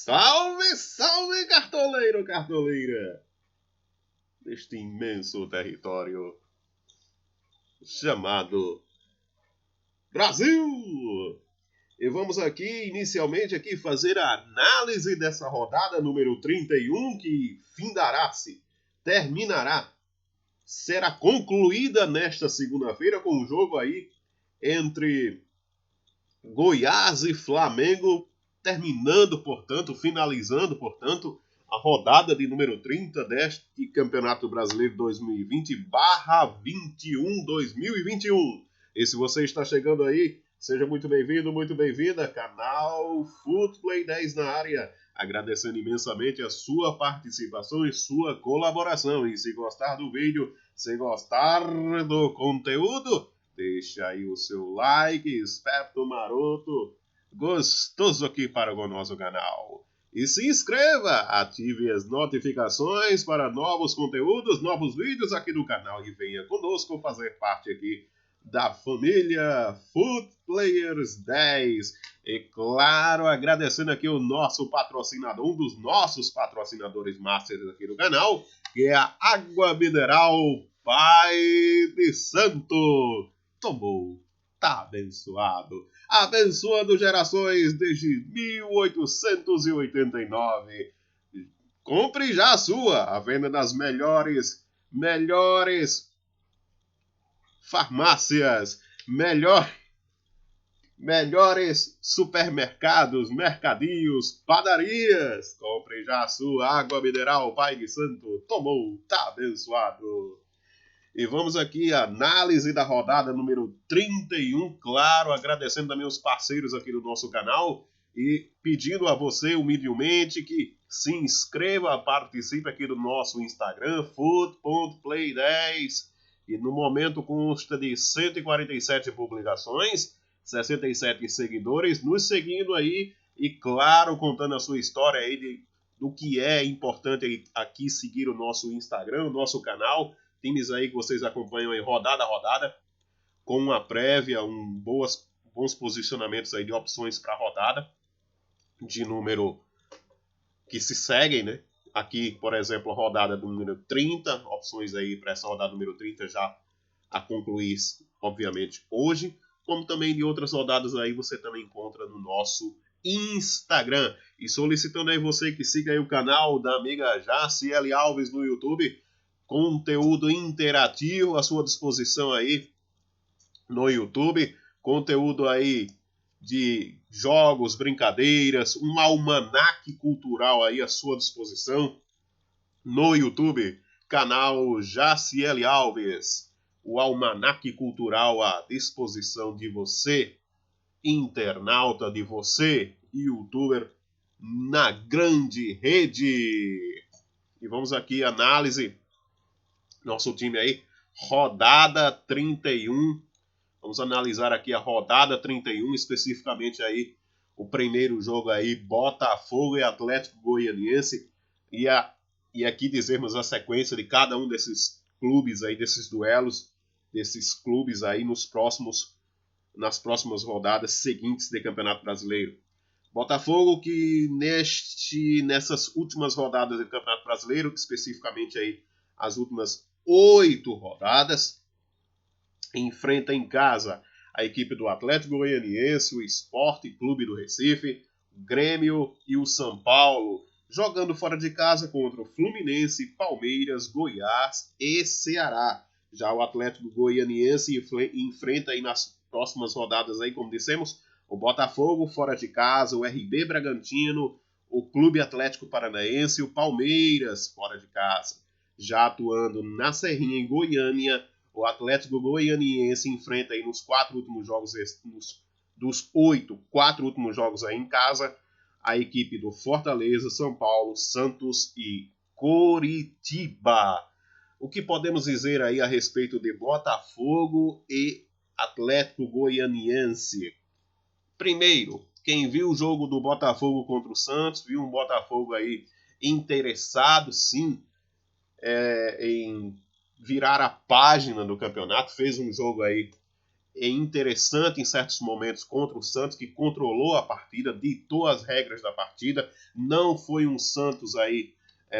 Salve, salve, cartoleiro, cartoleira! Neste imenso território chamado Brasil! E vamos aqui, inicialmente, fazer a análise dessa rodada número 31, que terminará, será concluída nesta segunda-feira com um jogo aí entre Goiás e Flamengo, finalizando, portanto, a rodada de número 30 deste Campeonato Brasileiro 2020/21 E se você está chegando aí, seja muito bem-vindo, muito bem-vinda, canal Footplay 10 na área. Agradecendo imensamente a sua participação e sua colaboração. E se gostar do vídeo, se gostar do conteúdo, deixa aí o seu like, esperto, maroto, gostoso aqui para o nosso canal. E se inscreva, ative as notificações para novos conteúdos, novos vídeos aqui do canal e venha conosco fazer parte aqui da família Footplayers 10. E claro, agradecendo aqui o nosso patrocinador, um dos nossos patrocinadores masters aqui do canal, que é a Água Mineral Pai de Santo. Tomou, tá abençoado. Abençoando gerações desde 1889. Compre já a sua, a venda das melhores farmácias, melhores supermercados, mercadinhos, padarias. Compre já a sua Água Mineral Pai de Santo. Tomou, tá abençoado. E vamos aqui à análise da rodada número 31, claro, agradecendo também os parceiros aqui do nosso canal e pedindo a você humildemente que se inscreva, participe aqui do nosso Instagram, foot.play10, e no momento consta de 147 publicações, 67 seguidores, nos seguindo aí e, claro, contando a sua história aí do que é importante aqui seguir o nosso Instagram, o nosso canal. Times aí que vocês acompanham aí rodada a rodada, com uma prévia, bons posicionamentos aí de opções para a rodada, de número que se seguem, né? Aqui, por exemplo, a rodada do número 30, opções aí para essa rodada número 30 já a concluir, obviamente, hoje, como também de outras rodadas aí você também encontra no nosso Instagram. E solicitando aí você que siga aí o canal da amiga Jaciele Alves no YouTube, conteúdo interativo à sua disposição aí no YouTube, conteúdo aí de jogos, brincadeiras, um almanaque cultural aí à sua disposição no YouTube, canal Jaciele Alves, o almanaque cultural à disposição de você, internauta, de você, youtuber, na grande rede. E vamos aqui, análise nosso time aí, rodada 31. Vamos analisar aqui a rodada 31, especificamente aí o primeiro jogo aí, Botafogo e Atlético Goianiense. E aqui dizermos a sequência de cada um desses clubes aí, desses duelos, desses clubes aí nas próximas rodadas seguintes do Campeonato Brasileiro. Botafogo que nessas últimas rodadas do Campeonato Brasileiro, especificamente aí as últimas 8 rodadas, enfrenta em casa a equipe do Atlético Goianiense, o Sport Clube do Recife, o Grêmio e o São Paulo, jogando fora de casa contra o Fluminense, Palmeiras, Goiás e Ceará. Já o Atlético Goianiense enfrenta aí nas próximas rodadas aí, como dissemos, o Botafogo fora de casa, o RB Bragantino, o Clube Atlético Paranaense e o Palmeiras fora de casa. Já atuando na Serrinha, em Goiânia, o Atlético Goianiense enfrenta aí nos 4 últimos jogos, dos 8, 4 últimos jogos aí em casa, a equipe do Fortaleza, São Paulo, Santos e Coritiba. O que podemos dizer aí a respeito de Botafogo e Atlético Goianiense? Primeiro, quem viu o jogo do Botafogo contra o Santos, viu um Botafogo aí interessado, sim, em virar a página do campeonato, fez um jogo aí interessante em certos momentos contra o Santos, que controlou a partida, ditou as regras da partida. Não foi um Santos aí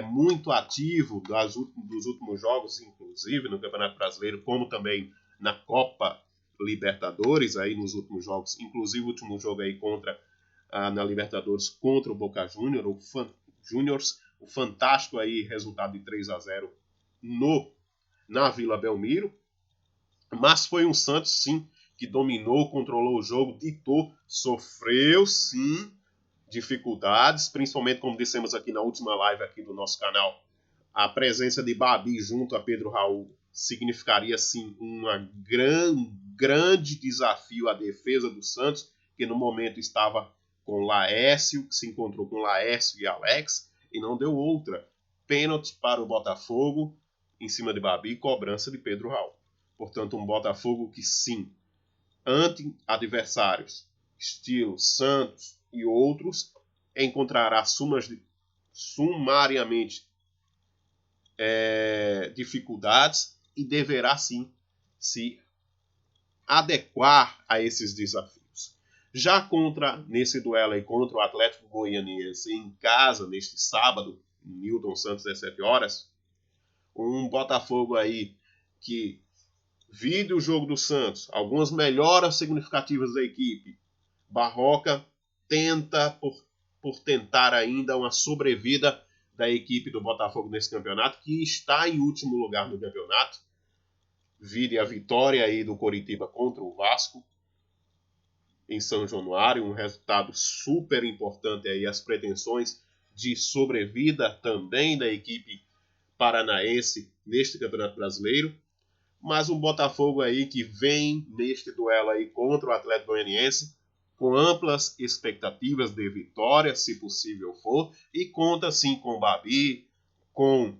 muito ativo dos últimos jogos, inclusive no Campeonato Brasileiro, como também na Copa Libertadores, aí nos últimos jogos, inclusive o último jogo aí na Libertadores contra o Boca Juniors, o fantástico aí resultado de 3-0 na Vila Belmiro. Mas foi um Santos, sim, que dominou, controlou o jogo, ditou, sofreu, sim, dificuldades, principalmente, como dissemos aqui na última live aqui do nosso canal, a presença de Babi junto a Pedro Raul significaria, sim, um grande desafio à defesa do Santos, que no momento estava com Laércio, que se encontrou com Laércio e Alex, e não deu outra. Pênalti para o Botafogo, em cima de Babi, cobrança de Pedro Raul. Portanto, um Botafogo que, sim, ante adversários, estilo Santos e outros, encontrará sumariamente dificuldades e deverá, sim, se adequar a esses desafios. Já nesse duelo aí contra o Atlético Goianiense em casa, neste sábado, em Newton Santos, 17 horas, um Botafogo aí que vide o jogo do Santos, algumas melhoras significativas da equipe. Barroca tenta, por tentar ainda uma sobrevida da equipe do Botafogo nesse campeonato, que está em último lugar no campeonato. Vide a vitória aí do Coritiba contra o Vasco em São Januário, um resultado super importante aí, as pretensões de sobrevida também da equipe paranaense neste Campeonato Brasileiro. Mas um Botafogo aí que vem neste duelo aí contra o Atlético Goianiense com amplas expectativas de vitória, se possível for, e conta sim com o Babi, com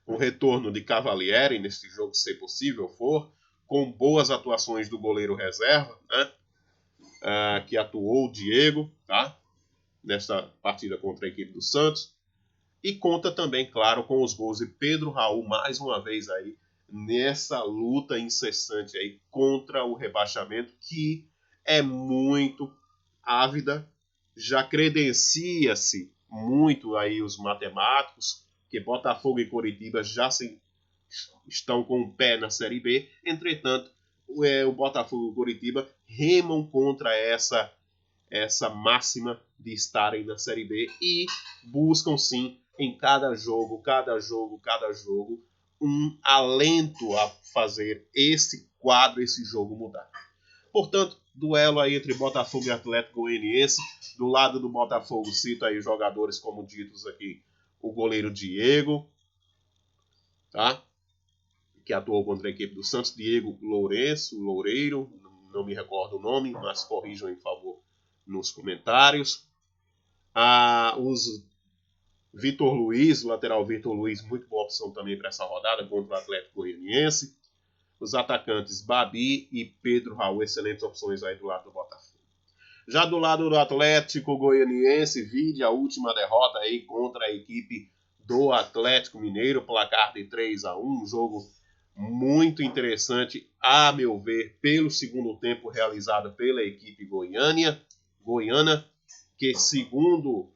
o retorno de Cavalieri neste jogo, se possível for, com boas atuações do goleiro reserva, né? Que atuou o Diego, tá? Nesta partida contra a equipe do Santos, e conta também, claro, com os gols de Pedro Raul, mais uma vez aí, nessa luta incessante aí contra o rebaixamento, que é muito ávida, já credencia-se muito aí os matemáticos, que Botafogo e Coritiba já estão com o pé na Série B, entretanto, o Botafogo e o Coritiba remam contra essa máxima de estarem na Série B e buscam sim em cada jogo, um alento a fazer esse jogo mudar. Portanto, duelo aí entre Botafogo e Atlético Goianiense. Do lado do Botafogo, cito aí jogadores como ditos aqui, o goleiro Diego, tá? Que atuou contra a equipe do Santos, Diego Loureiro, não me recordo o nome, mas corrijam em favor nos comentários. Os Vitor Luiz, o lateral Vitor Luiz, muito boa opção também para essa rodada contra o Atlético Goianiense. Os atacantes Babi e Pedro Raul, excelentes opções aí do lado do Botafogo. Já do lado do Atlético Goianiense, vide a última derrota aí contra a equipe do Atlético Mineiro, placar de 3-1, um jogo muito interessante, a meu ver, pelo segundo tempo realizado pela equipe goiana, que segundo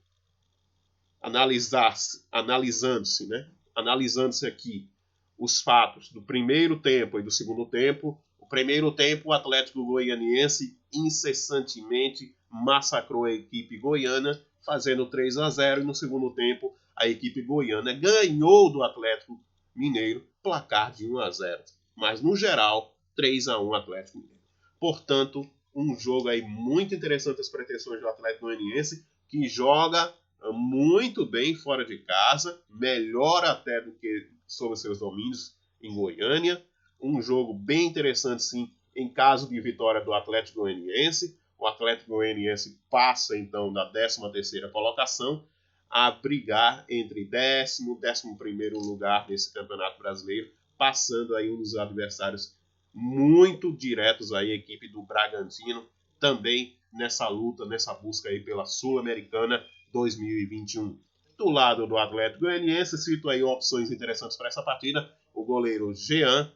analisando-se aqui os fatos do primeiro tempo e do segundo tempo, o primeiro tempo o Atlético Goianiense incessantemente massacrou a equipe goiana, fazendo 3-0, e no segundo tempo a equipe goiana ganhou do Atlético Mineiro, placar de 1-0. Mas no geral, 3-1 Atlético Mineiro. Portanto, um jogo aí muito interessante, as pretensões do Atlético Goianiense, que joga muito bem fora de casa, melhor até do que sobre seus domínios em Goiânia. Um jogo bem interessante, sim, em caso de vitória do Atlético Goianiense. O Atlético Goianiense passa, então, da 13ª colocação a brigar entre 10º e 11º lugar nesse Campeonato Brasileiro, passando aí uns adversários muito diretos aí, a equipe do Bragantino, também nessa luta, nessa busca aí pela Sul-Americana 2021. Do lado do Atlético Goianiense, cito aí opções interessantes para essa partida, o goleiro Jean,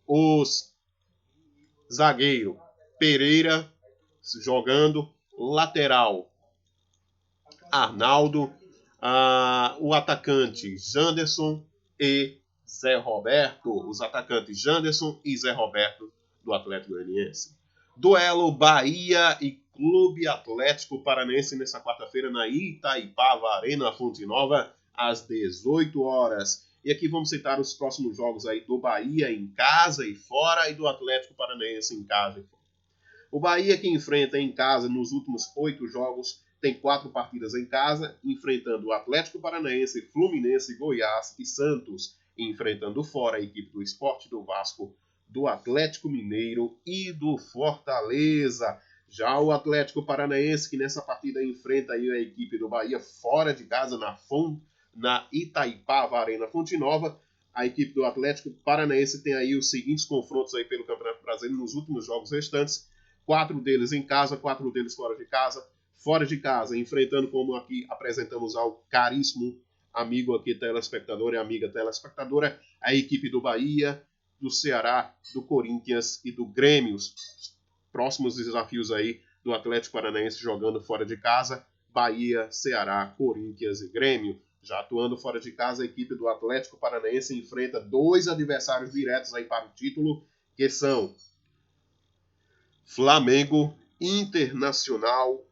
os Zagueiro, Pereira, jogando. Lateral, Arnaldo. O atacante, Janderson e Zé Roberto. Os atacantes, Janderson e Zé Roberto, do Atlético Goianiense. Duelo Bahia e Clube Atlético Paranaense nessa quarta-feira na Itaipava Arena Fonte Nova, às 18 horas. E aqui vamos citar os próximos jogos aí do Bahia em casa e fora e do Atlético Paranaense em casa e fora. O Bahia, que enfrenta em casa nos últimos 8 jogos, tem 4 partidas em casa, enfrentando o Atlético Paranaense, Fluminense, Goiás e Santos, e enfrentando fora a equipe do Sport, do Vasco, do Atlético Mineiro e do Fortaleza. Já o Atlético Paranaense, que nessa partida enfrenta aí a equipe do Bahia fora de casa, na Itaipava Arena Fonte Nova. A equipe do Atlético Paranaense tem aí os seguintes confrontos aí pelo Campeonato Brasileiro nos últimos jogos restantes. 4 deles em casa, 4 deles fora de casa. Fora de casa, enfrentando, como aqui apresentamos ao caríssimo amigo aqui, telespectador e amiga telespectadora, a equipe do Bahia, do Ceará, do Corinthians e do Grêmio. Os próximos desafios aí do Atlético Paranaense jogando fora de casa, Bahia, Ceará, Corinthians e Grêmio. Já atuando fora de casa, a equipe do Atlético Paranaense enfrenta 2 adversários diretos aí para o título, que são Flamengo, Internacional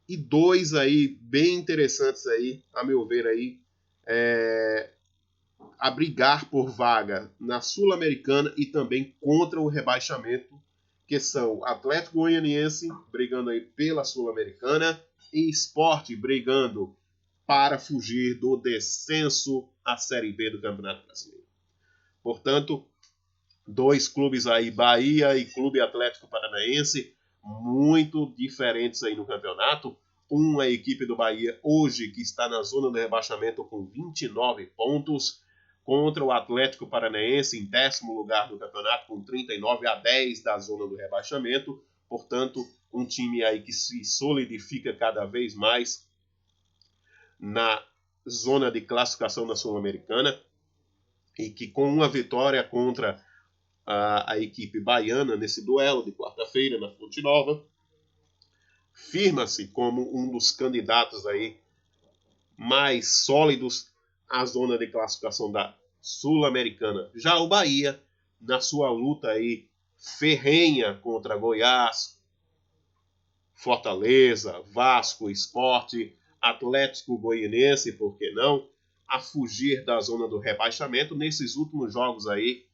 e 2 aí bem interessantes aí, a meu ver aí, a brigar por vaga na Sul-Americana e também contra o rebaixamento, que são Atlético Goianiense brigando aí pela Sul-Americana e Sport brigando para fugir do descenso à Série B do Campeonato Brasileiro. Portanto, 2 clubes aí, Bahia e Clube Atlético Paranaense, muito diferentes aí no campeonato. A equipe do Bahia hoje que está na zona do rebaixamento com 29 pontos, contra o Atlético Paranaense em 10º lugar do campeonato com 39 a 10 da zona do rebaixamento. Portanto, um time aí que se solidifica cada vez mais na zona de classificação da Sul-Americana e que com uma vitória contra a equipe baiana nesse duelo de quarta-feira na Fonte Nova, firma-se como um dos candidatos aí mais sólidos à zona de classificação da Sul-Americana. Já o Bahia, na sua luta aí ferrenha contra Goiás, Fortaleza, Vasco, Sport, Atlético Goianiense, por que não, a fugir da zona do rebaixamento nesses últimos jogos aí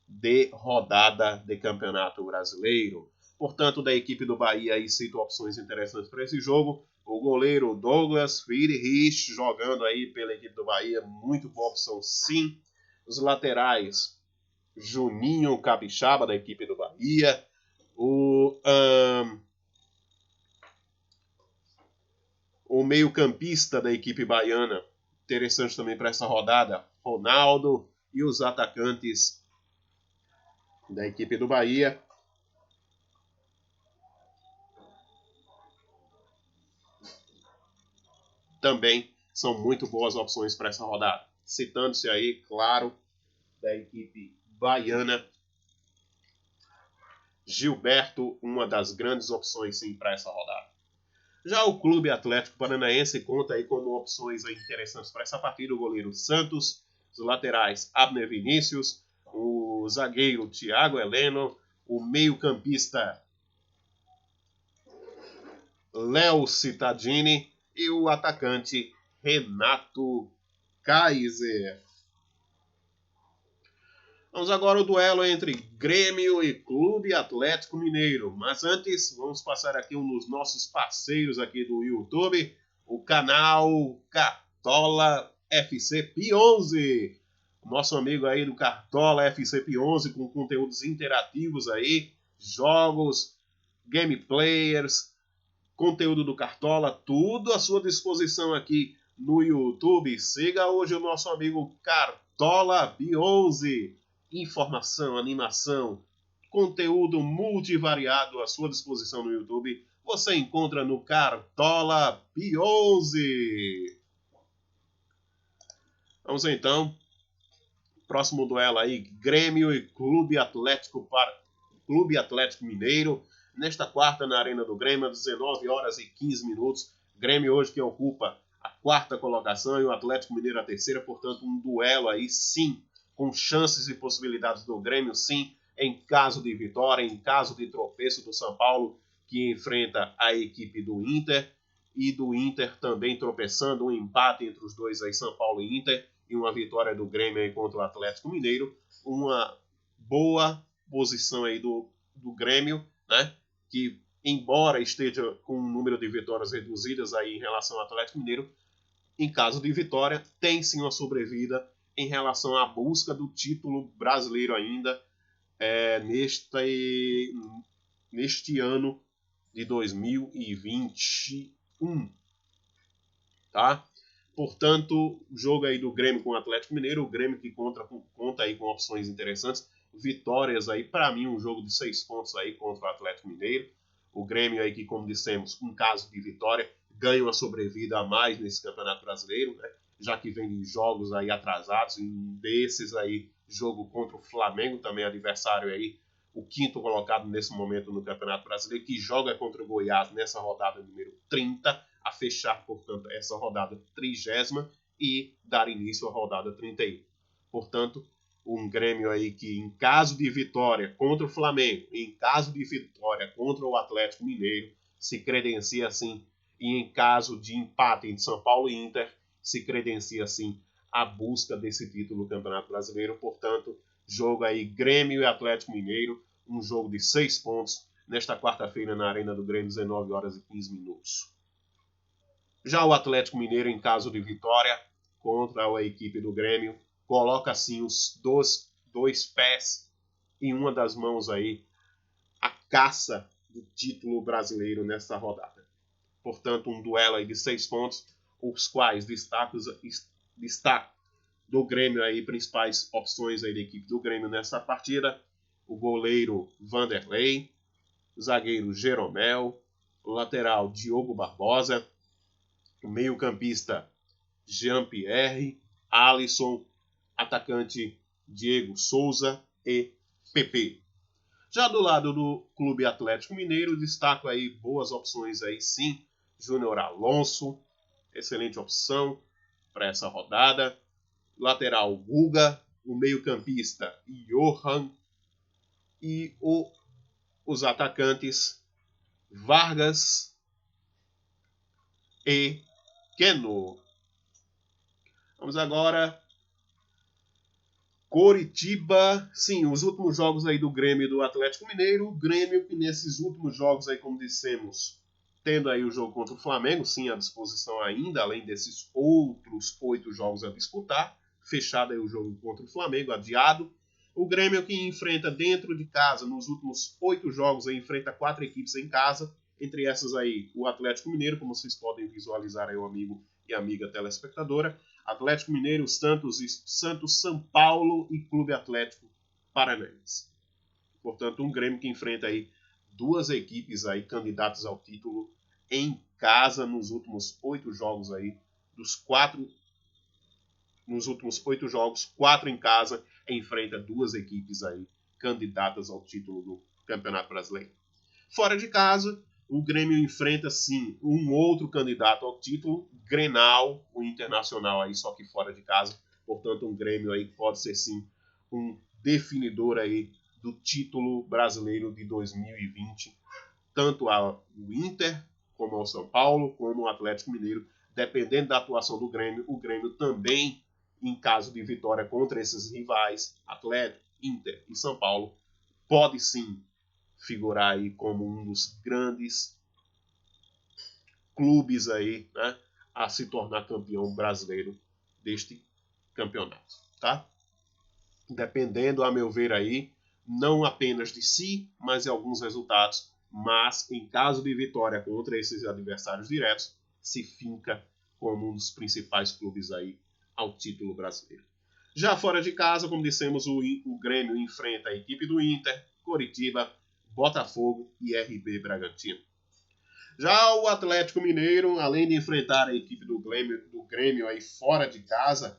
de rodada de Campeonato Brasileiro. Portanto, da equipe do Bahia aí cito opções interessantes para esse jogo. O goleiro Douglas Friedrich jogando aí pela equipe do Bahia, muito boa opção sim. Os laterais, Juninho Capixaba da equipe do Bahia. O meio-campista da equipe baiana, interessante também para essa rodada, Ronaldo. E os atacantes da equipe do Bahia, também são muito boas opções para essa rodada. Citando-se aí, claro, da equipe baiana, Gilberto, uma das grandes opções sim para essa rodada. Já o Clube Atlético Paranaense conta aí como opções aí interessantes para essa partida o goleiro Santos, os laterais Abner Vinícius, o zagueiro Thiago Heleno, o meio-campista Léo Cittadini e o atacante Renato Kaiser. Vamos agora ao duelo entre Grêmio e Clube Atlético Mineiro. Mas antes, vamos passar aqui um dos nossos parceiros aqui do YouTube, o canal Cartola FC P11. Nosso amigo aí do Cartola FC P11 com conteúdos interativos aí, jogos, game players, conteúdo do Cartola, tudo à sua disposição aqui no YouTube. Siga hoje o nosso amigo Cartola P11. Informação, animação, conteúdo multivariado à sua disposição no YouTube. Você encontra no Cartola P11. Vamos então. Próximo duelo aí, Grêmio e Clube Atlético Clube Atlético Mineiro. Nesta quarta, na Arena do Grêmio, às 19h15. Grêmio hoje que ocupa a quarta colocação e o Atlético Mineiro a terceira. Portanto, um duelo aí, sim, com chances e possibilidades do Grêmio, sim, em caso de vitória, em caso de tropeço do São Paulo, que enfrenta a equipe do Inter. E do Inter também tropeçando, um empate entre os dois aí, São Paulo e Inter, e uma vitória do Grêmio aí contra o Atlético Mineiro. Uma boa posição aí do Grêmio, né? Que embora esteja com um número de vitórias reduzidas aí em relação ao Atlético Mineiro, em caso de vitória, tem sim uma sobrevida em relação à busca do título brasileiro ainda neste ano de 2021, tá? Portanto, o jogo aí do Grêmio com o Atlético Mineiro, o Grêmio que conta aí com opções interessantes, vitórias aí, para mim, um jogo de 6 pontos aí contra o Atlético Mineiro. O Grêmio aí que, como dissemos, em caso de vitória, ganha uma sobrevida a mais nesse Campeonato Brasileiro, né? Já que vem de jogos aí atrasados, e desses aí, jogo contra o Flamengo, também adversário aí, o quinto colocado nesse momento no Campeonato Brasileiro, que joga contra o Goiás nessa rodada número 30, a fechar, portanto, essa rodada 30ª e dar início à rodada 31. Portanto, um Grêmio aí que, em caso de vitória contra o Flamengo, em caso de vitória contra o Atlético Mineiro, se credencia assim, e em caso de empate entre São Paulo e Inter, se credencia assim a busca desse título no Campeonato Brasileiro. Portanto, jogo aí Grêmio e Atlético Mineiro, um jogo de 6 pontos, nesta quarta-feira na Arena do Grêmio, 19h15. Já o Atlético Mineiro, em caso de vitória contra a equipe do Grêmio, coloca assim os dois pés em uma das mãos aí, a caça do título brasileiro nessa rodada. Portanto, um duelo aí de 6 pontos, os quais destaco do Grêmio aí, principais opções aí da equipe do Grêmio nessa partida: o goleiro Vanderlei, o zagueiro Jeromel, o lateral Diogo Barbosa, o meio-campista Jean-Pierre, Alisson, atacante Diego Souza e Pepe. Já do lado do Clube Atlético Mineiro, destaco aí boas opções aí sim. Júnior Alonso, excelente opção para essa rodada. Lateral Guga, o meio-campista Johan e os atacantes Vargas e Keno. Vamos agora. Coritiba, sim, os últimos jogos aí do Grêmio e do Atlético Mineiro. O Grêmio que nesses últimos jogos aí, como dissemos, tendo aí o jogo contra o Flamengo, sim, à disposição ainda, além desses outros 8 jogos a disputar. Fechado aí o jogo contra o Flamengo, adiado. O Grêmio que enfrenta dentro de casa, nos últimos 8 jogos, aí, enfrenta 4 equipes em casa. Entre essas aí, o Atlético Mineiro, como vocês podem visualizar aí, o amigo e amiga telespectadora. Atlético Mineiro, Santos, São Paulo e Clube Atlético Paranaense. Portanto, um Grêmio que enfrenta aí 2 equipes aí candidatas ao título em casa nos últimos 8 jogos aí, nos últimos 8 jogos, 4 em casa, enfrenta 2 equipes aí candidatas ao título do Campeonato Brasileiro. Fora de casa, o Grêmio enfrenta, sim, um outro candidato ao título, Grenal, o Internacional aí, só que fora de casa. Portanto, um Grêmio aí que pode ser, sim, um definidor aí do título brasileiro de 2020. Tanto ao Inter, como ao São Paulo, como ao Atlético Mineiro. Dependendo da atuação do Grêmio, o Grêmio também, em caso de vitória contra esses rivais, Atlético, Inter e São Paulo, pode, sim, figurar aí como um dos grandes clubes aí, né, a se tornar campeão brasileiro deste campeonato, tá? Dependendo, a meu ver aí, não apenas de si, mas de alguns resultados, mas em caso de vitória contra esses adversários diretos, se finca como um dos principais clubes aí ao título brasileiro. Já fora de casa, como dissemos, o Grêmio enfrenta a equipe do Inter, Coritiba, Botafogo e RB Bragantino. Já o Atlético Mineiro, além de enfrentar a equipe do Grêmio aí fora de casa,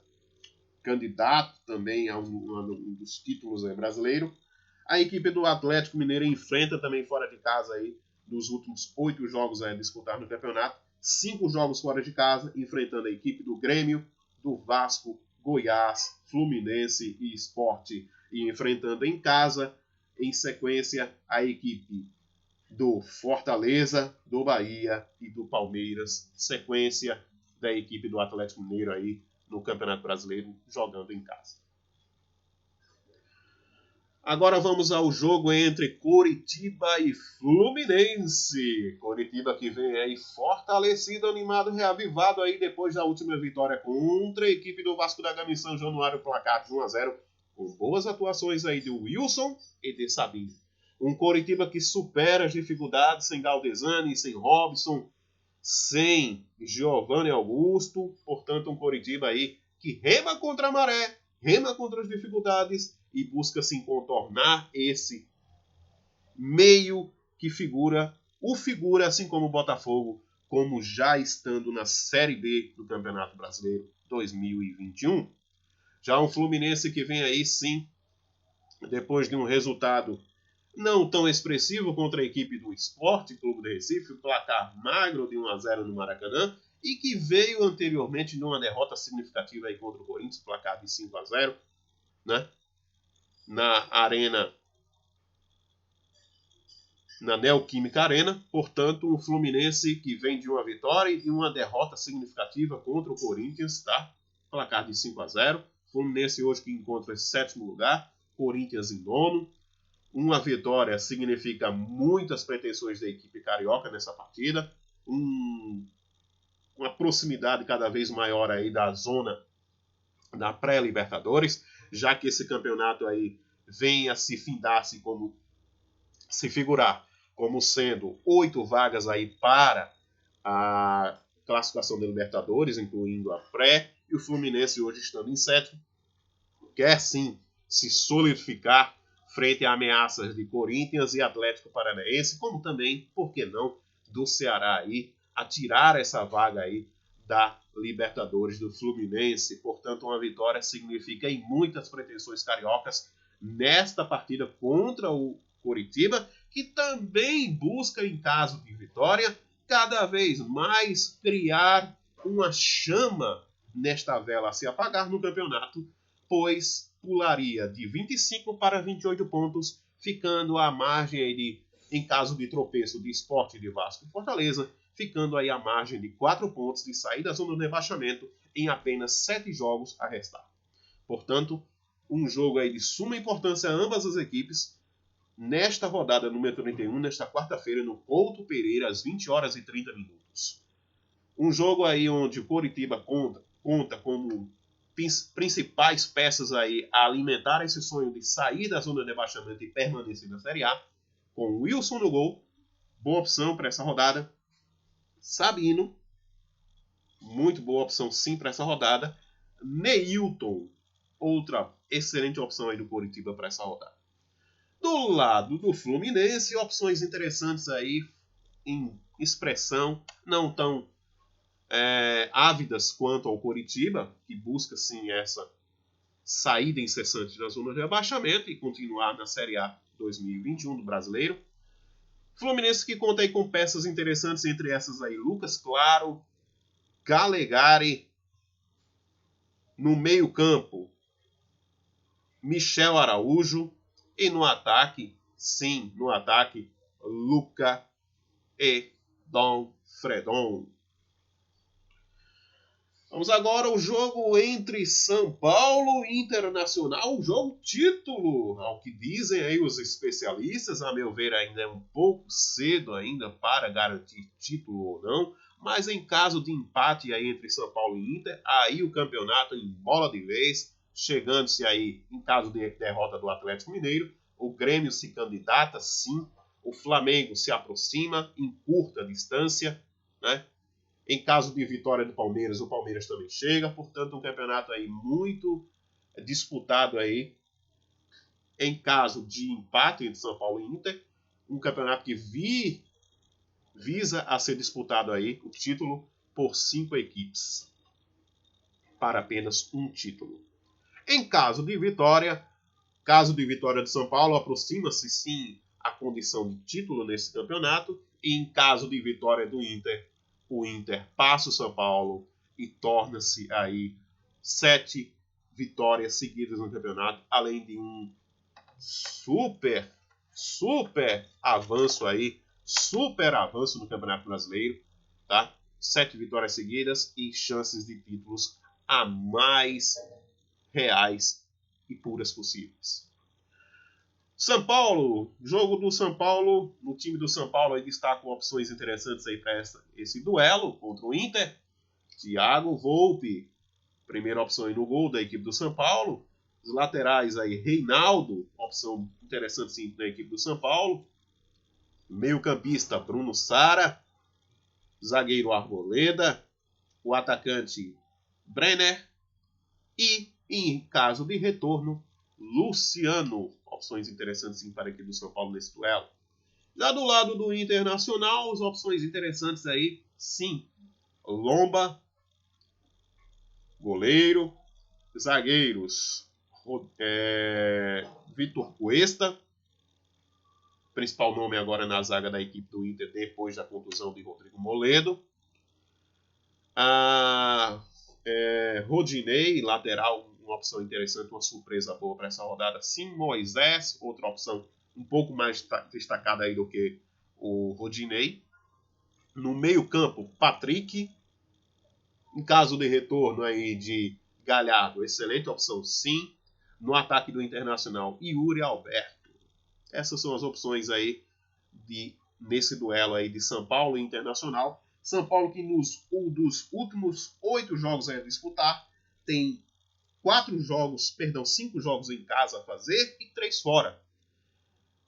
candidato também a um dos títulos brasileiro, A equipe do Atlético Mineiro enfrenta também fora de casa aí, nos últimos 8 jogos a disputar no campeonato, 5 jogos fora de casa, enfrentando a equipe do Grêmio, do Vasco, Goiás, Fluminense e Sport, e enfrentando em casa, em sequência, a equipe do Fortaleza, do Bahia e do Palmeiras, sequência da equipe do Atlético Mineiro aí no Campeonato Brasileiro, jogando em casa. Agora vamos ao jogo entre Coritiba e Fluminense. Coritiba que vem aí fortalecido, animado, reavivado aí depois da última vitória contra a equipe do Vasco da Gama em São Januário, placar de 1-0, com boas atuações aí de Wilson e de Sabino. Um Coritiba que supera as dificuldades sem Galdesani, sem Robson, sem Giovanni Augusto. Portanto, um Coritiba aí que rema contra a maré, rema contra as dificuldades e busca se contornar esse meio que figura, assim como o Botafogo, como já estando na Série B do Campeonato Brasileiro 2021. Já um Fluminense que vem aí sim, depois de um resultado não tão expressivo contra a equipe do Sport Clube de Recife, placar magro de 1-0 no Maracanã, e que veio anteriormente de uma derrota significativa aí contra o Corinthians, placar de 5-0, né? Na Arena, na Neoquímica Arena. Portanto, um Fluminense que vem de uma vitória e de uma derrota significativa contra o Corinthians, tá? Placar de 5-0. Fluminense hoje que encontra em 7º lugar, Corinthians em 9º. Uma vitória significa muitas pretensões da equipe carioca nessa partida, uma proximidade cada vez maior aí da zona da pré-Libertadores, já que esse campeonato aí vem a se findar-se como se figurar como sendo 8 vagas aí para a classificação da Libertadores, incluindo a pré, e o Fluminense hoje estando em 7º, quer sim se solidificar frente a ameaças de Corinthians e Atlético Paranaense, como também, por que não, do Ceará aí, a tirar essa vaga aí da Libertadores do Fluminense. Portanto, uma vitória significa em muitas pretensões cariocas nesta partida contra o Coritiba, que também busca, em caso de vitória, cada vez mais criar uma chama nesta vela a se apagar no campeonato, pois pularia de 25 para 28 pontos, ficando à margem aí de, em caso de tropeço de Sport, de Vasco e Fortaleza, ficando aí à margem de 4 pontos de sair da zona de rebaixamento em apenas 7 jogos a restar. Portanto, um jogo aí de suma importância a ambas as equipes, nesta rodada número 31, nesta quarta-feira, no Couto Pereira, às 20h30. Um jogo aí onde o Coritiba conta como principais peças aí a alimentar esse sonho de sair da zona de rebaixamento e permanecer na Série A, com Wilson no gol, boa opção para essa rodada. Sabino, muito boa opção sim para essa rodada. Neilton, outra excelente opção aí do Coritiba para essa rodada. Do lado do Fluminense, opções interessantes aí em expressão, não tão ávidas quanto ao Coritiba, que busca sim essa saída incessante da zona de rebaixamento e continuar na Série A 2021 do Brasileiro. Fluminense que conta aí com peças interessantes, entre essas aí Lucas Claro, Calegari, no meio campo Michel Araújo, e no ataque, sim, no ataque, Luca e Dom Fredon. Vamos agora ao jogo entre São Paulo e Internacional, um jogo título, ao que dizem aí os especialistas. A meu ver, ainda é um pouco cedo ainda para garantir título ou não, mas em caso de empate aí entre São Paulo e Inter, aí o campeonato em bola de vez, chegando-se aí, em caso de derrota do Atlético Mineiro, o Grêmio se candidata, sim, o Flamengo se aproxima em curta distância, né? Em caso de vitória do Palmeiras, o Palmeiras também chega. Portanto, um campeonato aí muito disputado aí. Em caso de empate entre São Paulo e Inter, um campeonato que visa a ser disputado aí o título por 5 equipes, para apenas um título. Em caso de vitória, Caso de vitória do São Paulo, aproxima-se sim a condição de título nesse campeonato. E em caso de vitória do Inter, o Inter passa o São Paulo e torna-se aí 7 vitórias seguidas no campeonato, além de um super avanço aí, super avanço no Campeonato Brasileiro, tá? 7 vitórias seguidas e chances de títulos a mais reais e puras possíveis. São Paulo, jogo do São Paulo, no time do São Paulo aí destacam opções interessantes aí para esse duelo contra o Inter. Thiago Volpi, primeira opção aí no gol da equipe do São Paulo. Os laterais aí, Reinaldo, opção interessante sim da equipe do São Paulo. Meio campista, Bruno Sara. Zagueiro Arboleda. O atacante Brenner. E, em caso de retorno, Luciano. Opções interessantes sim para a equipe do São Paulo nesse duelo. Já do lado do Internacional, as opções interessantes aí, sim. Lomba, goleiro. Zagueiros, Vitor Cuesta, principal nome agora na zaga da equipe do Inter depois da contusão de Rodrigo Moledo. Rodinei, lateral, uma opção interessante, uma surpresa boa para essa rodada. Sim, Moisés, outra opção um pouco mais destacada aí do que o Rodinei. No meio campo, Patrick. Em caso de retorno aí de Galhardo, excelente opção sim. No ataque do Internacional, Yuri Alberto. Essas são as opções aí nesse duelo aí de São Paulo e Internacional. São Paulo que dos últimos 8 jogos a disputar, tem 5 jogos em casa a fazer e 3 fora.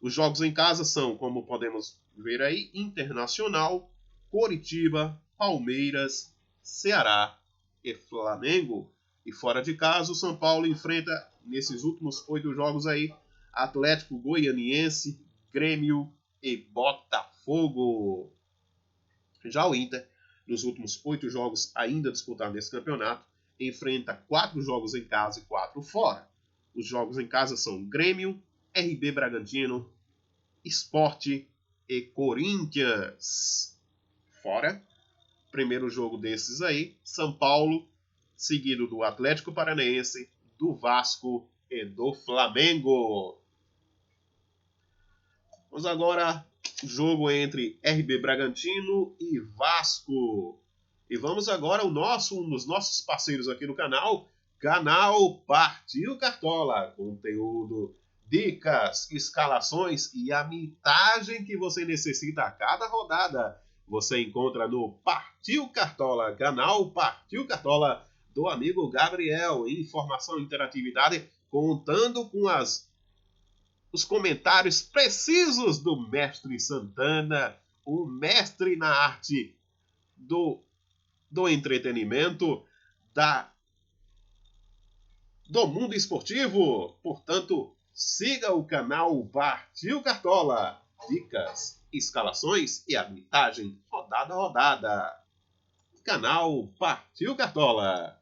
Os jogos em casa são, como podemos ver aí, Internacional, Coritiba, Palmeiras, Ceará e Flamengo. E fora de casa, o São Paulo enfrenta, nesses últimos 8 jogos aí, Atlético Goianiense, Grêmio e Botafogo. Já o Inter, nos últimos 8 jogos ainda disputados nesse campeonato, enfrenta 4 jogos em casa e 4 fora. Os jogos em casa são Grêmio, RB Bragantino, Sport e Corinthians. Fora, primeiro jogo desses aí, São Paulo, seguido do Atlético Paranaense, do Vasco e do Flamengo. Vamos agora, jogo entre RB Bragantino e Vasco. E vamos agora um dos nossos parceiros aqui no canal Partiu Cartola. Conteúdo, dicas, escalações e a mitagem que você necessita a cada rodada. Você encontra no Partiu Cartola, canal Partiu Cartola, do amigo Gabriel. Informação e interatividade, contando com os comentários precisos do Mestre Santana, o mestre na arte do entretenimento, do mundo esportivo. Portanto, siga o canal Partiu Cartola. Dicas, escalações e arbitragem rodada a rodada. Canal Partiu Cartola.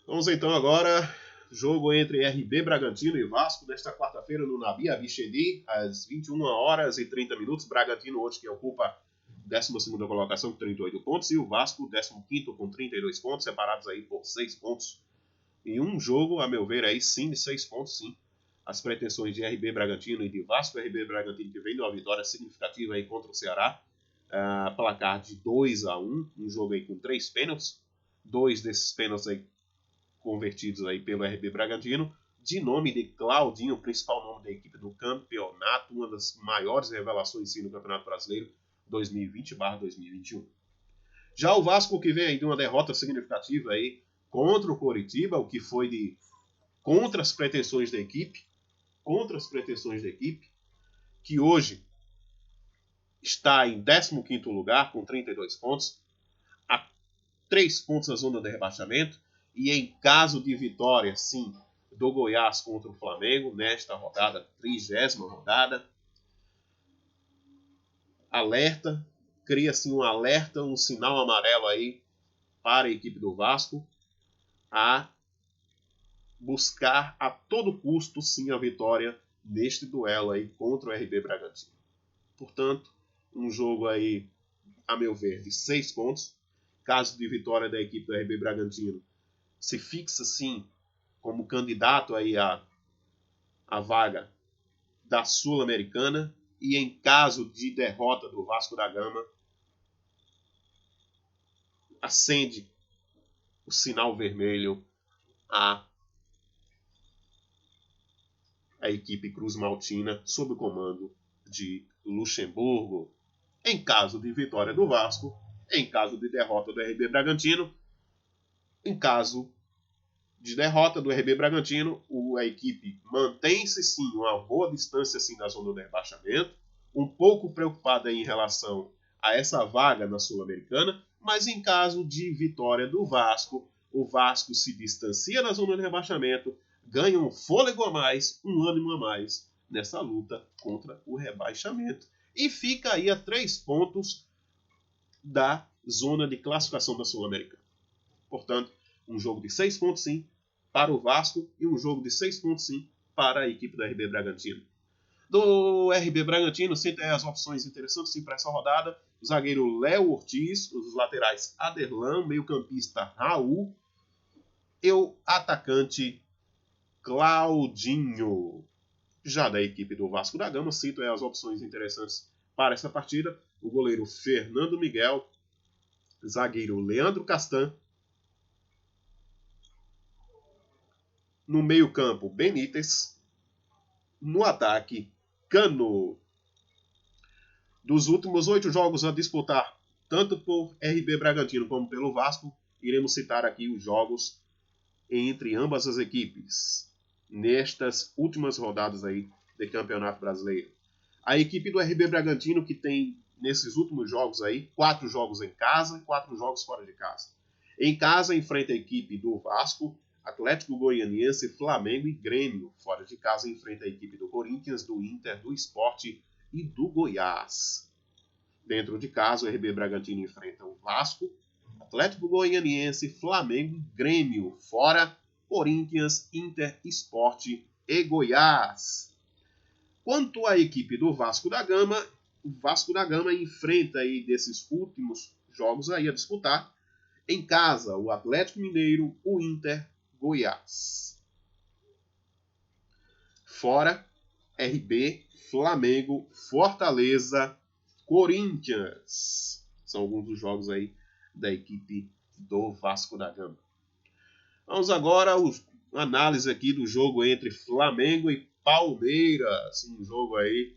Vamos então agora, jogo entre RB Bragantino e Vasco, nesta quarta-feira no Nabi Abichedi, às 21h30. Bragantino hoje que ocupa a 12ª colocação com 38 pontos e o Vasco 15º com 32 pontos, separados aí por 6 pontos. E um jogo, a meu ver, aí sim, de 6 pontos, sim. As pretensões de RB Bragantino e de Vasco. RB Bragantino que vem de uma vitória significativa aí contra o Ceará. Placar de 2-1, um jogo aí com 3 pênaltis. 2 desses pênaltis aí convertidos aí pelo RB Bragantino. De nome de Claudinho, principal nome da equipe do campeonato. Uma das maiores revelações sim, no Campeonato Brasileiro 2020/2021. Já o Vasco que vem aí de uma derrota significativa aí contra o Coritiba, o que foi contra as pretensões da equipe, que hoje está em 15º lugar com 32 pontos, a 3 pontos da zona de rebaixamento, e em caso de vitória, sim, do Goiás contra o Flamengo, nesta rodada, 30ª rodada, alerta, cria-se um alerta, um sinal amarelo aí para a equipe do Vasco, a buscar a todo custo, sim, a vitória neste duelo aí contra o RB Bragantino. Portanto, um jogo aí, a meu ver, de 6 pontos. Caso de vitória da equipe do RB Bragantino, se fixa, sim, como candidato aí à vaga da Sul-Americana. E em caso de derrota do Vasco da Gama, acende o sinal vermelho à equipe Cruz Maltina sob o comando de Luxemburgo. Em caso de vitória do Vasco, em caso de derrota do RB Bragantino, em caso de derrota do RB Bragantino, a equipe mantém-se sim uma boa distância assim, da zona do rebaixamento, um pouco preocupada em relação a essa vaga na Sul-Americana, mas em caso de vitória do Vasco, o Vasco se distancia da zona de rebaixamento, ganha um fôlego a mais, um ânimo a mais nessa luta contra o rebaixamento. E fica aí a 3 pontos da zona de classificação da Sul-Americana. Portanto, um jogo de 6 pontos sim para o Vasco e um jogo de 6 pontos sim para a equipe do RB Bragantino. Do RB Bragantino, sim, tem as opções interessantes sim para essa rodada. O zagueiro Léo Ortiz, os laterais Aderlan, meio-campista Raul e o atacante Claudinho. Já da equipe do Vasco da Gama, cito as opções interessantes para essa partida. O goleiro Fernando Miguel, zagueiro Leandro Castan, no meio-campo Benítez, no ataque Cano. Dos últimos 8 jogos a disputar, tanto por RB Bragantino como pelo Vasco, iremos citar aqui os jogos entre ambas as equipes nestas últimas rodadas aí de Campeonato Brasileiro. A equipe do RB Bragantino, que tem nesses últimos jogos aí 4 jogos em casa e 4 jogos fora de casa. Em casa enfrenta a equipe do Vasco, Atlético Goianiense, Flamengo e Grêmio. Fora de casa enfrenta a equipe do Corinthians, do Inter, do Sport e do Goiás. Dentro de casa, o RB Bragantino enfrenta o Vasco, Atlético Goianiense, Flamengo e Grêmio. Fora, Corinthians, Inter, Sport e Goiás. Quanto à equipe do Vasco da Gama, o Vasco da Gama enfrenta aí desses últimos jogos aí a disputar em casa o Atlético Mineiro, o Inter, Goiás. Fora, RB, Flamengo, Fortaleza, Corinthians. São alguns dos jogos aí da equipe do Vasco da Gama. Vamos agora à análise aqui do jogo entre Flamengo e Palmeiras. Um jogo aí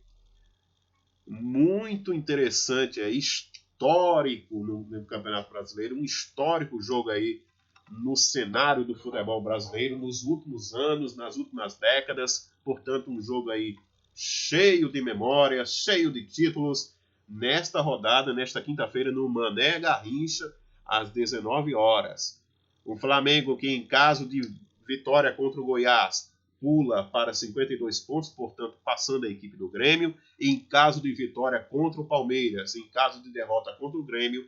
muito interessante, histórico no Campeonato Brasileiro. Um histórico jogo aí no cenário do futebol brasileiro nos últimos anos, nas últimas décadas. Portanto, um jogo aí cheio de memórias, cheio de títulos. Nesta rodada, nesta quinta-feira, no Mané Garrincha, às 19 horas. O Flamengo, que em caso de vitória contra o Goiás, pula para 52 pontos, portanto, passando a equipe do Grêmio. Em caso de vitória contra o Palmeiras, em caso de derrota contra o Grêmio,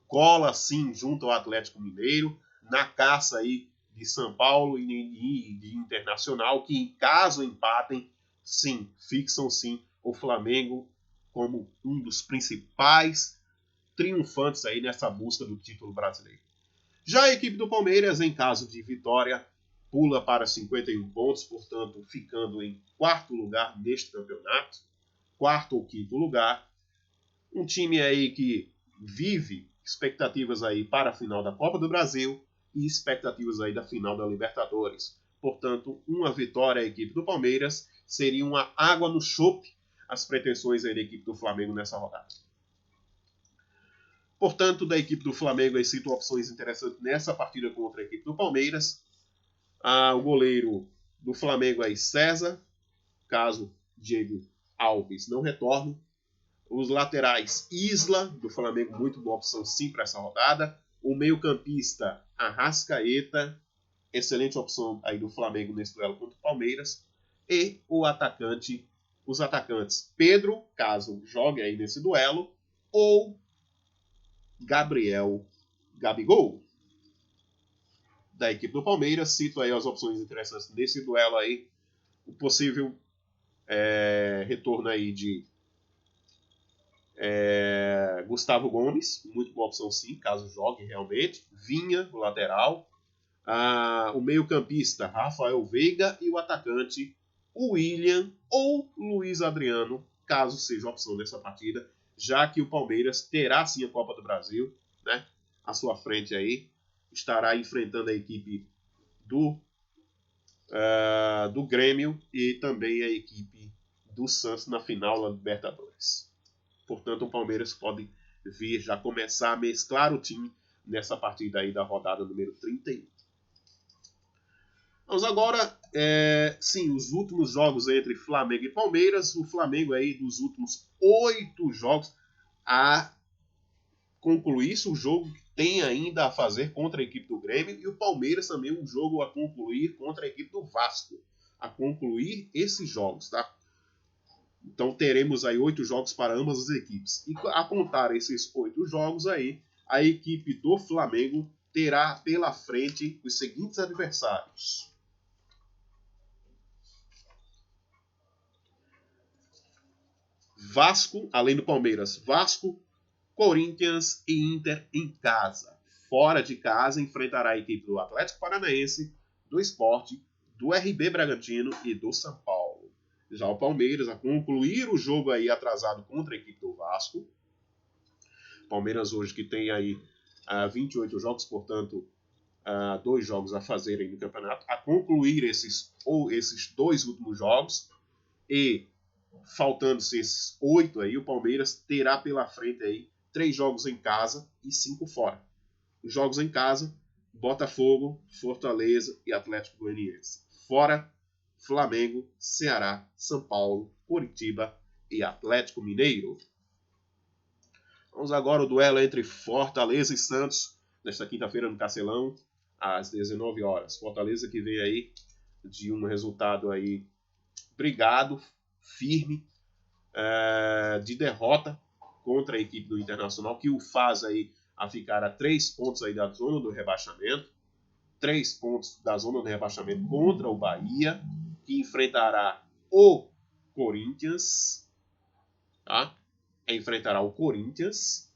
cola sim junto ao Atlético Mineiro, na caça aí de São Paulo e de Internacional, que em caso empatem, sim, fixam sim o Flamengo como um dos principais triunfantes aí nessa busca do título brasileiro. Já a equipe do Palmeiras, em caso de vitória, pula para 51 pontos, portanto, ficando em 4º lugar neste campeonato, 4º ou 5º lugar. Um time aí que vive expectativas aí para a final da Copa do Brasil e expectativas aí da final da Libertadores. Portanto, uma vitória à equipe do Palmeiras seria uma água no chope as pretensões aí da equipe do Flamengo nessa rodada. Portanto, da equipe do Flamengo, aí cito opções interessantes nessa partida contra a equipe do Palmeiras. O goleiro do Flamengo aí, César, caso Diego Alves não retorne. Os laterais, Isla, do Flamengo, muito boa opção sim para essa rodada. O meio-campista, Arrascaeta, excelente opção aí do Flamengo nesse duelo contra o Palmeiras. E os atacantes, Pedro, caso jogue aí nesse duelo, ou Gabigol. da equipe do Palmeiras. Cito aí as opções interessantes nesse duelo aí. O possível retorno aí de Gustavo Gomes, muito boa opção sim, caso jogue realmente. Vinha, o lateral. O meio-campista, Rafael Veiga, e o atacante, o William ou Luiz Adriano, caso seja a opção dessa partida, já que o Palmeiras terá sim a Copa do Brasil, né, à sua frente aí, estará enfrentando a equipe do Grêmio e também a equipe do Santos na final da Libertadores. Portanto, o Palmeiras pode vir já começar a mesclar o time nessa partida aí da rodada número 31. Vamos agora, os últimos jogos entre Flamengo e Palmeiras. O Flamengo aí dos últimos 8 jogos a concluir-se o jogo que tem ainda a fazer contra a equipe do Grêmio, e o Palmeiras também um jogo a concluir contra a equipe do Vasco. A concluir esses jogos, tá? Então teremos aí 8 jogos para ambas as equipes. E a contar esses 8 jogos aí, a equipe do Flamengo terá pela frente os seguintes adversários. Vasco, além do Palmeiras, Vasco, Corinthians e Inter em casa. Fora de casa, enfrentará a equipe do Atlético Paranaense, do Sport, do RB Bragantino e do São Paulo. Já o Palmeiras, a concluir o jogo aí atrasado contra a equipe do Vasco. Palmeiras hoje que tem aí 28 jogos, portanto, 2 jogos a fazerem no campeonato. A concluir esses 2 últimos jogos e faltando-se esses 8 aí, o Palmeiras terá pela frente aí 3 jogos em casa e 5 fora. Os jogos em casa, Botafogo, Fortaleza e Atlético Goianiense. Fora, Flamengo, Ceará, São Paulo, Coritiba e Atlético Mineiro. Vamos agora ao duelo entre Fortaleza e Santos, nesta quinta-feira no Castelão, às 19 horas. Fortaleza que vem aí de um resultado aí brigado, firme, de derrota contra a equipe do Internacional, que o faz aí a ficar a 3 pontos aí da zona do rebaixamento, 3 pontos da zona do rebaixamento contra o Bahia, que enfrentará o Corinthians, tá? Enfrentará o Corinthians,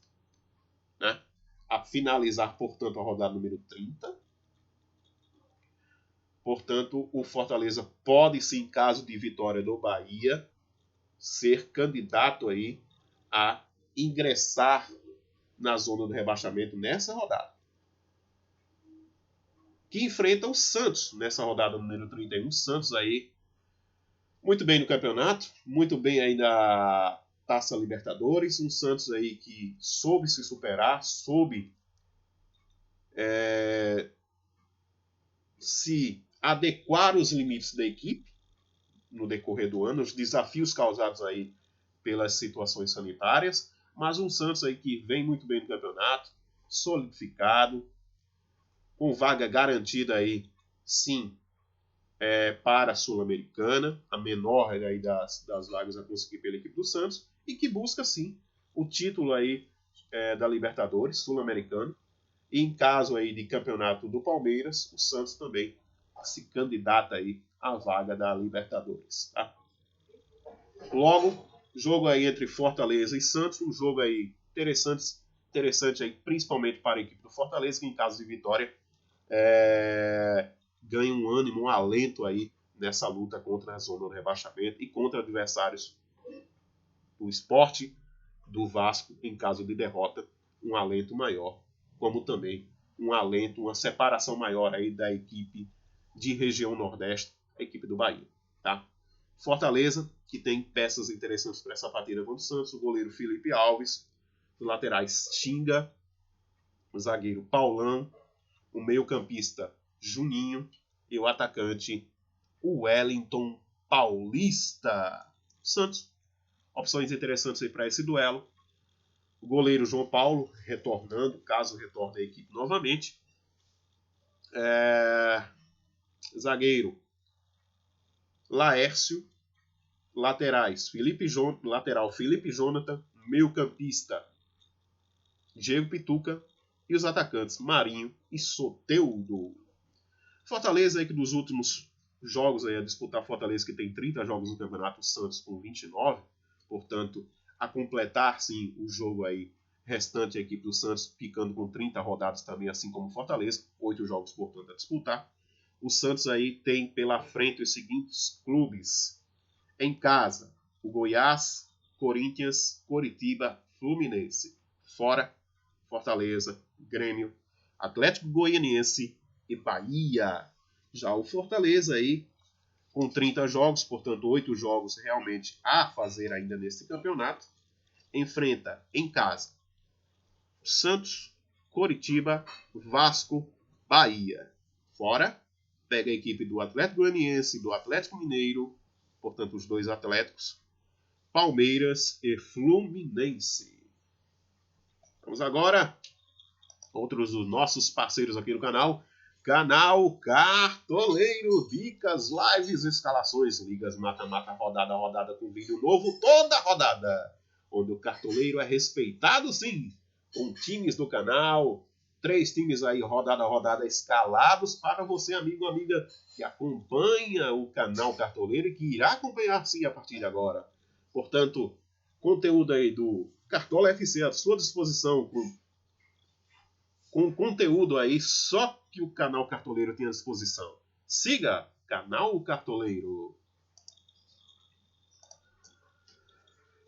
né? A finalizar, portanto, a rodada número 30. Portanto, o Fortaleza pode, sim, em caso de vitória do Bahia, ser candidato aí a ingressar na zona do rebaixamento nessa rodada. Que enfrenta o Santos nessa rodada número 31. O Santos aí muito bem no campeonato, muito bem aí na Taça Libertadores. Um Santos aí que soube se superar, soube se adequar aos limites da equipe no decorrer do ano, os desafios causados aí pelas situações sanitárias, mas um Santos aí que vem muito bem no campeonato, solidificado, com vaga garantida aí, sim, para a Sul-Americana, a menor aí das vagas a conseguir pela equipe do Santos, e que busca, sim, o título aí da Libertadores, Sul-Americano, e em caso aí de campeonato do Palmeiras, o Santos também se candidata aí à vaga da Libertadores. Tá? Logo, jogo aí entre Fortaleza e Santos, um jogo aí interessante aí, principalmente para a equipe do Fortaleza, que em caso de vitória ganha um ânimo, um alento aí nessa luta contra a zona do rebaixamento e contra adversários do Sport, do Vasco, em caso de derrota, um alento maior, como também um alento, uma separação maior aí da equipe de região Nordeste, a equipe do Bahia. Tá? Fortaleza, que tem peças interessantes para essa partida contra o Santos, o goleiro Felipe Alves, os laterais Tinga, o zagueiro Paulão, o meio-campista Juninho e o atacante Wellington Paulista. Santos, opções interessantes aí para esse duelo. O goleiro João Paulo retornando, caso retorne a equipe novamente. Zagueiro Laércio, laterais lateral Felipe Jonathan, meio-campista Diego Pituca e os atacantes Marinho e Soteldo. Fortaleza aí que dos últimos jogos aí a disputar, Fortaleza que tem 30 jogos no campeonato, o Santos com 29, portanto, a completar sim o jogo aí restante a equipe do Santos ficando com 30 rodadas também, assim como o Fortaleza, 8 jogos portanto a disputar. O Santos aí tem pela frente os seguintes clubes em casa: o Goiás, Corinthians, Coritiba, Fluminense. Fora, Fortaleza, Grêmio, Atlético Goianiense e Bahia. Já o Fortaleza aí, com 30 jogos, portanto 8 jogos realmente a fazer ainda nesse campeonato, enfrenta em casa Santos, Coritiba, Vasco, Bahia. Fora, pega a equipe do Atlético Goianiense, do Atlético Mineiro, portanto os dois Atléticos, Palmeiras e Fluminense. Vamos agora, outros dos nossos parceiros aqui no canal, Canal Cartoleiro, dicas, lives, escalações, ligas, mata-mata, rodada a rodada com vídeo novo toda rodada, onde o cartoleiro é respeitado sim, com times do canal, 3 times aí rodada a rodada escalados para você, amigo ou amiga, que acompanha o canal Cartoleiro e que irá acompanhar sim a partir de agora. Portanto, conteúdo aí do Cartola FC à sua disposição, com conteúdo aí só que o canal Cartoleiro tem à disposição. Siga Canal Cartoleiro.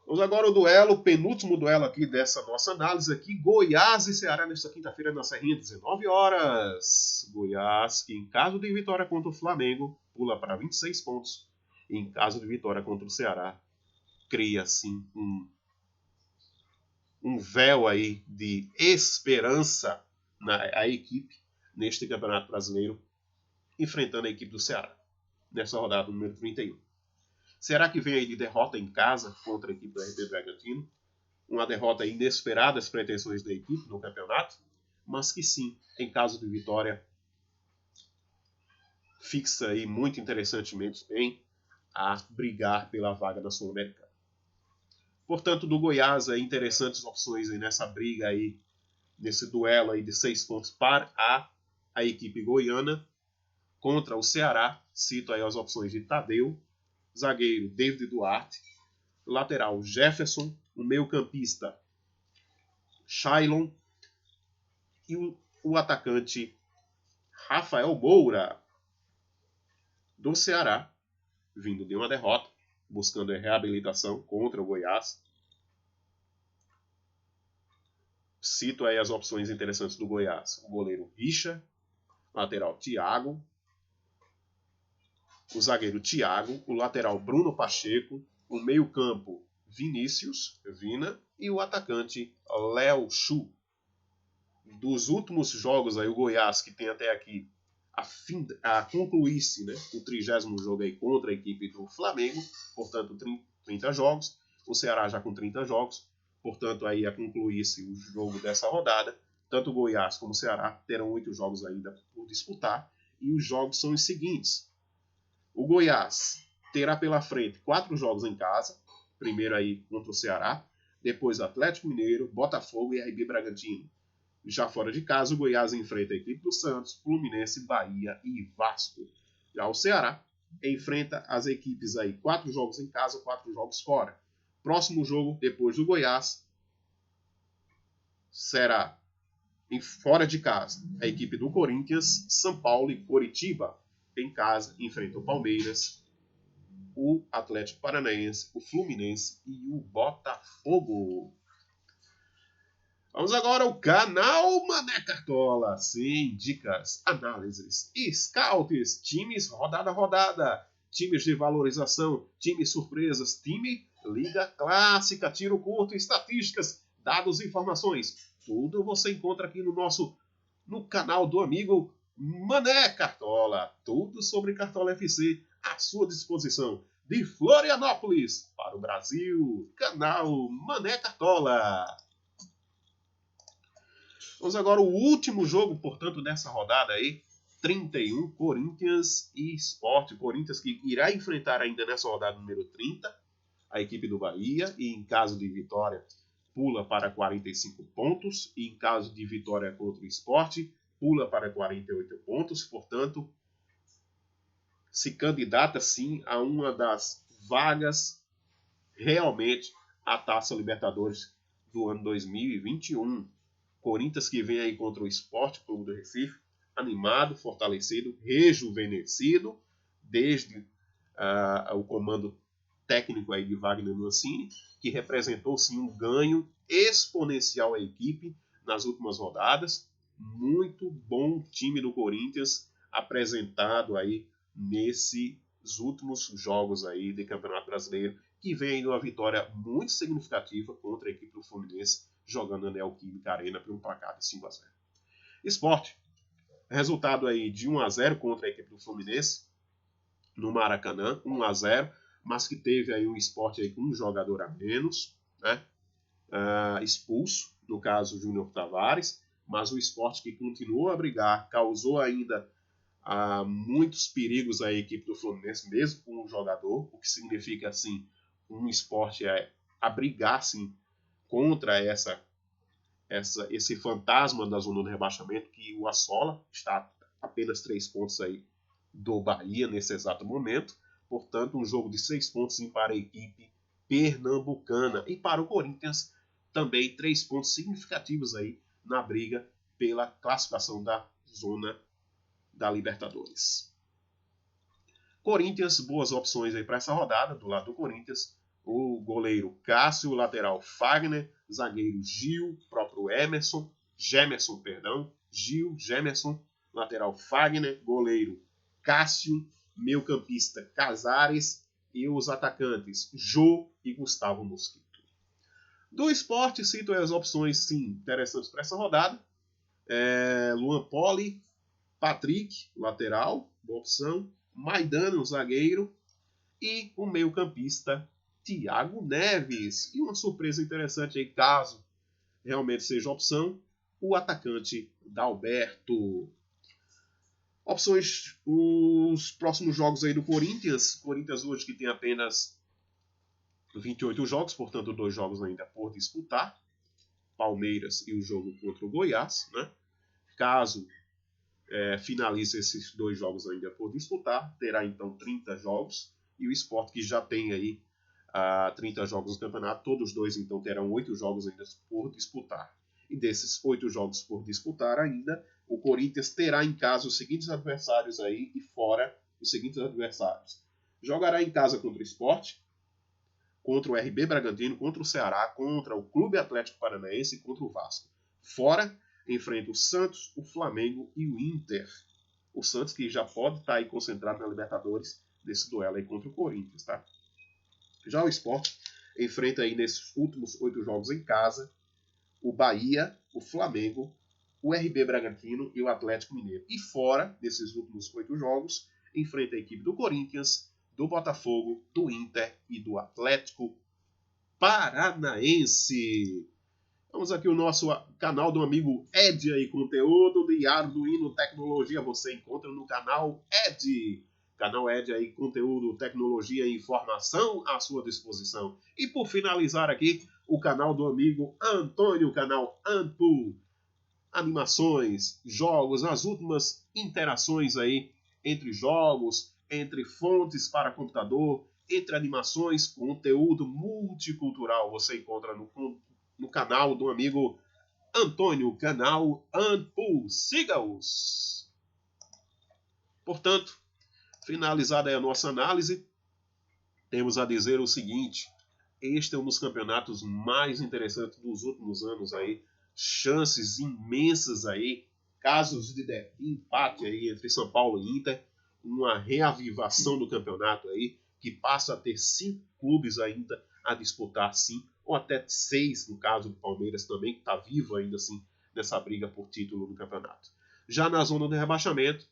Vamos agora ao duelo, penúltimo duelo aqui dessa nossa análise aqui, Goiás e Ceará nesta quinta-feira na Serrinha, 19 horas. Goiás, que em caso de vitória contra o Flamengo, pula para 26 pontos. E em caso de vitória contra o Ceará, cria assim um véu aí de esperança na equipe neste Campeonato Brasileiro, enfrentando a equipe do Ceará, nessa rodada número 31. Será que vem aí de derrota em casa contra a equipe do RB Bragantino? Uma derrota inesperada às pretensões da equipe no campeonato, mas que sim, em caso de vitória, fixa aí muito interessantemente bem a brigar pela vaga na Sul-Americana. Portanto, do Goiás, aí, interessantes opções aí nessa briga aí, nesse duelo aí de 6 pontos para a equipe goiana contra o Ceará. Cito aí as opções de Tadeu, zagueiro David Duarte, lateral Jefferson, o meio-campista Shailon e o atacante Rafael Moura, do Ceará, vindo de uma derrota, buscando a reabilitação contra o Goiás. Cito aí as opções interessantes do Goiás: o goleiro Richa, lateral Thiago, o zagueiro Thiago, o lateral Bruno Pacheco, o meio-campo Vinícius Vina e o atacante Léo Chu. Dos últimos jogos aí, o Goiás, que tem até aqui a concluir-se, né, o 30º jogo aí contra a equipe do Flamengo, portanto 30 jogos, o Ceará já com 30 jogos, portanto aí a concluir-se o jogo dessa rodada, tanto o Goiás como o Ceará terão 8 jogos ainda por disputar, e os jogos são os seguintes: o Goiás terá pela frente 4 jogos em casa, primeiro aí contra o Ceará, depois Atlético Mineiro, Botafogo e RB Bragantino. Já fora de casa, o Goiás enfrenta a equipe do Santos, Fluminense, Bahia e Vasco. Já o Ceará enfrenta as equipes aí, 4 jogos em casa, 4 jogos fora. Próximo jogo, depois do Goiás, será fora de casa a equipe do Corinthians, São Paulo e Coritiba. Em casa, enfrenta o Palmeiras, o Atlético Paranaense, o Fluminense e o Botafogo. Vamos agora ao canal Mané Cartola. Sim, dicas, análises, scouts, times rodada a rodada, times de valorização, times surpresas, time liga clássica, tiro curto, estatísticas, dados e informações. Tudo você encontra aqui no canal do amigo Mané Cartola. Tudo sobre Cartola FC à sua disposição. De Florianópolis para o Brasil, canal Mané Cartola. Vamos agora ao último jogo, portanto, dessa rodada aí, 31, Corinthians e Sport. Corinthians que irá enfrentar ainda nessa rodada número 30, a equipe do Bahia, e em caso de vitória, pula para 45 pontos, e em caso de vitória contra o Sport, pula para 48 pontos, portanto, se candidata sim a uma das vagas realmente à Taça Libertadores do ano 2021. Corinthians que vem aí contra o Sport Clube do Recife, animado, fortalecido, rejuvenescido, desde o comando técnico aí de Wagner Mancini, que representou sim um ganho exponencial à equipe nas últimas rodadas. Muito bom time do Corinthians apresentado aí nesses últimos jogos aí de Campeonato Brasileiro, que vem de uma vitória muito significativa contra a equipe do Fluminense, jogando na Neoquímica Arena por um placar de 5-0. Sport, resultado aí de 1-0 contra a equipe do Fluminense no Maracanã, 1-0, mas que teve aí um Sport aí com um jogador a menos, né? Expulso, no caso Júnior Tavares, mas o Sport que continuou a brigar, causou ainda muitos perigos à equipe do Fluminense, mesmo com um jogador, o que significa assim um Sport a brigar sim, contra esse fantasma da zona de rebaixamento que o assola, está a apenas 3 pontos aí do Bahia nesse exato momento, portanto um jogo de 6 pontos para a equipe pernambucana, e para o Corinthians também 3 pontos significativos aí na briga pela classificação da zona da Libertadores. Corinthians, boas opções aí para essa rodada, do lado do Corinthians, o goleiro Cássio, o lateral Fagner, zagueiro Gil, próprio Gemerson, Gil, Gemerson, lateral Fagner, goleiro Cássio, meio-campista Casares e os atacantes Jô e Gustavo Mosquito. Do Sport, cito as opções sim interessantes para essa rodada. Luan Poli, Patrick, lateral, boa opção, Maidana, zagueiro, e o meio-campista Thiago Neves. E uma surpresa interessante aí, caso realmente seja opção, o atacante Dalberto. Opções, os próximos jogos aí do Corinthians. Corinthians hoje que tem apenas 28 jogos, portanto 2 jogos ainda por disputar. Palmeiras e o jogo contra o Goiás, né? Caso finalize esses 2 jogos ainda por disputar, terá então 30 jogos. E o Sport que já tem aí 30 jogos no campeonato, todos os dois então terão 8 jogos ainda por disputar. E desses 8 jogos por disputar ainda, o Corinthians terá em casa os seguintes adversários aí e fora os seguintes adversários. Jogará em casa contra o Sport, contra o RB Bragantino, contra o Ceará, contra o Clube Atlético Paranaense e contra o Vasco. Fora, enfrenta o Santos, o Flamengo e o Inter. O Santos que já pode estar aí concentrado na Libertadores desse duelo aí contra o Corinthians, tá? Já o Sport enfrenta aí nesses últimos 8 jogos em casa o Bahia, o Flamengo, o RB Bragantino e o Atlético Mineiro. E fora desses últimos 8 jogos, enfrenta a equipe do Corinthians, do Botafogo, do Inter e do Atlético Paranaense. Vamos aqui o nosso canal do amigo Ed aí, conteúdo de Arduino Tecnologia, você encontra no canal Ed. Canal Ed aí, conteúdo, tecnologia e informação à sua disposição. E por finalizar aqui, o canal do amigo Antônio, canal Anpu. Animações, jogos, as últimas interações aí entre jogos, entre fontes para computador, entre animações, conteúdo multicultural. Você encontra no canal do amigo Antônio, canal Anpu. Siga-os! Portanto, finalizada aí a nossa análise, temos a dizer o seguinte: este é um dos campeonatos mais interessantes dos últimos anos aí, chances imensas aí, casos de empate aí entre São Paulo e Inter, uma reavivação do campeonato aí, que passa a ter 5 clubes ainda a disputar sim, ou até 6 no caso do Palmeiras também, que está vivo ainda assim nessa briga por título do campeonato. Já na zona de rebaixamento,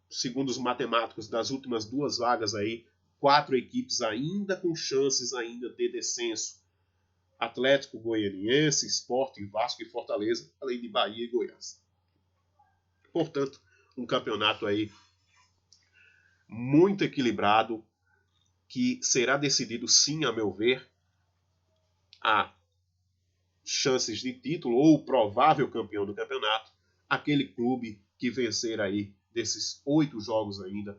segundo os matemáticos, das últimas 2 vagas aí, 4 equipes ainda com chances ainda de descenso: Atlético Goianiense, Sport, Vasco e Fortaleza, além de Bahia e Goiás. Portanto, um campeonato aí muito equilibrado, que será decidido sim, a meu ver, a chances de título ou provável campeão do campeonato, aquele clube que vencer aí desses 8 jogos ainda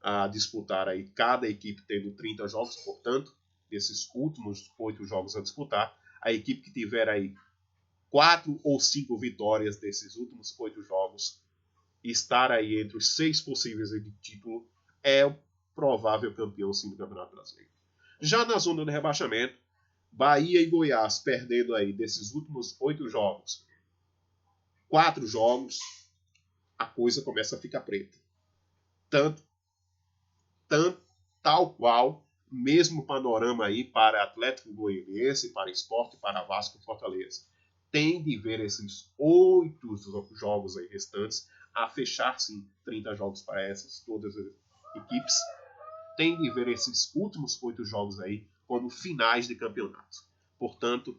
a disputar aí, cada equipe tendo 30 jogos, portanto, desses últimos 8 jogos a disputar, a equipe que tiver aí 4 ou 5 vitórias desses últimos 8 jogos, estar aí entre os 6 possíveis de título, é o provável campeão sim do Campeonato Brasileiro. Já na zona de rebaixamento, Bahia e Goiás perdendo aí desses últimos 8 jogos, 4 jogos, a coisa começa a ficar preta. Tanto tal qual, mesmo panorama aí para Atlético Goianiense, para Sport, para Vasco e Fortaleza. Tem de ver esses 8 jogos aí restantes a fechar sim 30 jogos para essas todas as equipes. Tem de ver esses últimos 8 jogos aí como finais de campeonato. Portanto,